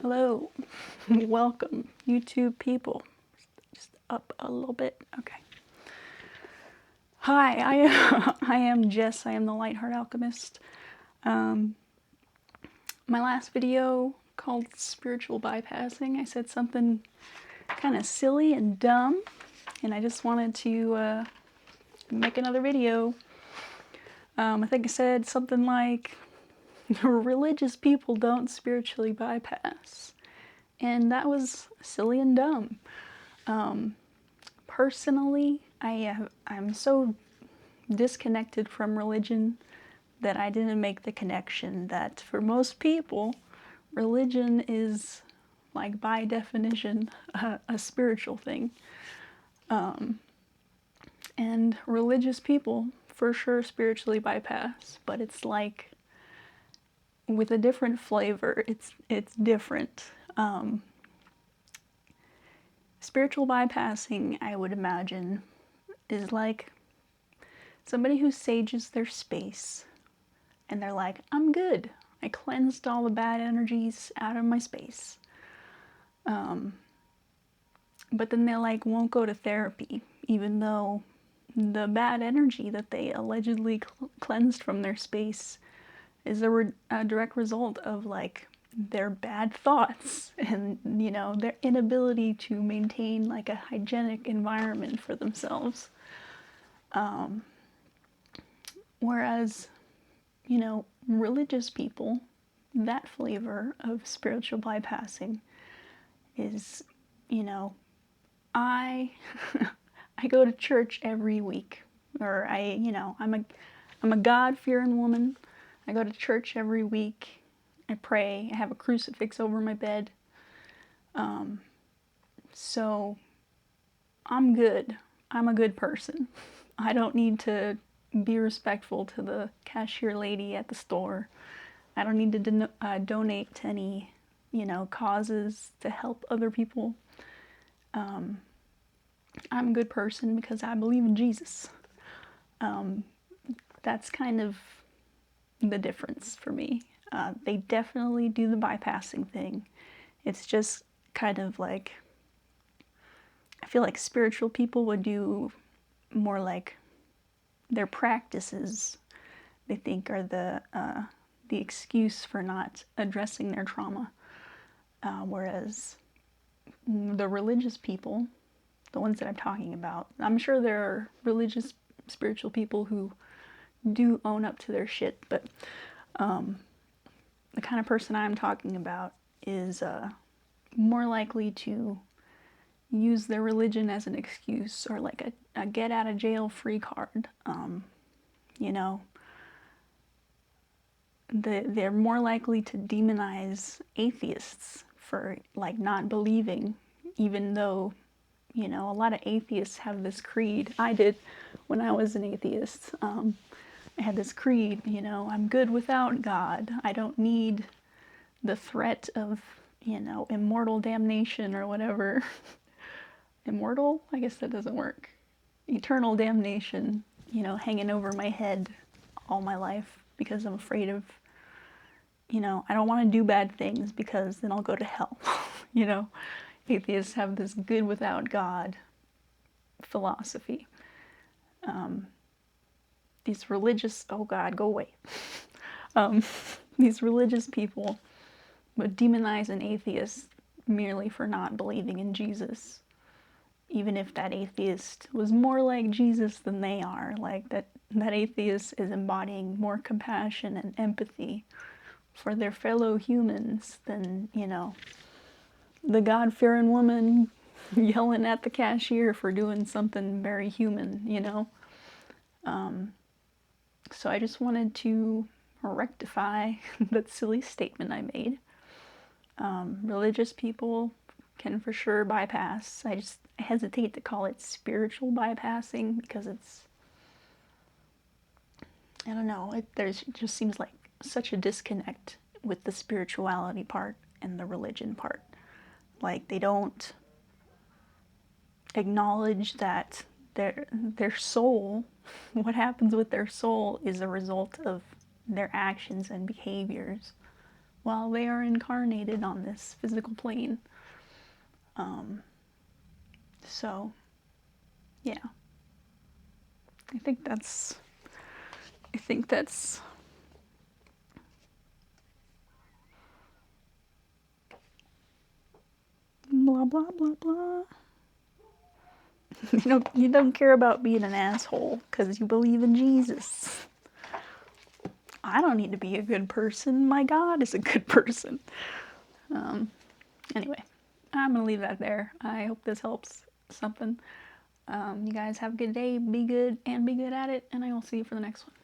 Hello, welcome, YouTube people. Just up a little bit. Okay. Hi, I am Jess. I am the Lightheart Alchemist. My last video called Spiritual Bypassing, I said something kind of silly and dumb, and I just wanted to make another video. I think I said something like, religious people don't spiritually bypass. And that was silly and dumb. Personally, I'm so disconnected from religion that I didn't make the connection that for most people, religion is, like, by definition, a spiritual thing. And religious people for sure spiritually bypass, but it's like with a different flavor. It's different. Spiritual bypassing, I would imagine, is like somebody who sages their space and they're like, I'm good. I cleansed all the bad energies out of my space. But then they like won't go to therapy, even though the bad energy that they allegedly cleansed from their space is a direct result of like their bad thoughts and, you know, their inability to maintain like a hygienic environment for themselves. Whereas, you know, religious people, that flavor of spiritual bypassing is, you know, I I go to church every week, or I'm a God-fearing woman. I go to church every week. I pray. I have a crucifix over my bed. So I'm good. I'm a good person. I don't need to be respectful to the cashier lady at the store. I don't need to donate to any, you know, causes to help other people. I'm a good person because I believe in Jesus. That's kind of the difference for me. They definitely do the bypassing thing. It's just kind of like, I feel like spiritual people would do more like their practices, they think, are the excuse for not addressing their trauma. Whereas the religious people, the ones that I'm talking about, I'm sure there are religious, spiritual people who do own up to their shit, but the kind of person I'm talking about is more likely to use their religion as an excuse or like a get out of jail free card. You know, they're more likely to demonize atheists for like not believing, even though, you know, a lot of atheists have this creed. I did when I was an atheist. I had this creed, you know, I'm good without God. I don't need the threat of, you know, immortal damnation or whatever. Immortal? I guess that doesn't work. Eternal damnation, you know, hanging over my head all my life because I'm afraid of, you know, I don't want to do bad things because then I'll go to hell. You know, atheists have this good without God philosophy. These religious, oh God, go away. These religious people would demonize an atheist merely for not believing in Jesus, even if that atheist was more like Jesus than they are. Like that atheist is embodying more compassion and empathy for their fellow humans than, you know, the God-fearing woman yelling at the cashier for doing something very human, you know. So I just wanted to rectify that silly statement I made. Religious people can for sure bypass. I just hesitate to call it spiritual bypassing because it's, I don't know, it just seems like such a disconnect with the spirituality part and the religion part. Like they don't acknowledge that their soul, what happens with their soul is a result of their actions and behaviors. while they are incarnated on this physical plane. So, yeah. I think that's blah blah blah blah. You don't care about being an asshole because you believe in Jesus. I don't need to be a good person. My God is a good person. Anyway, I'm gonna leave that there. I hope this helps something. You guys have a good day. Be good and be good at it, and I will see you for the next one.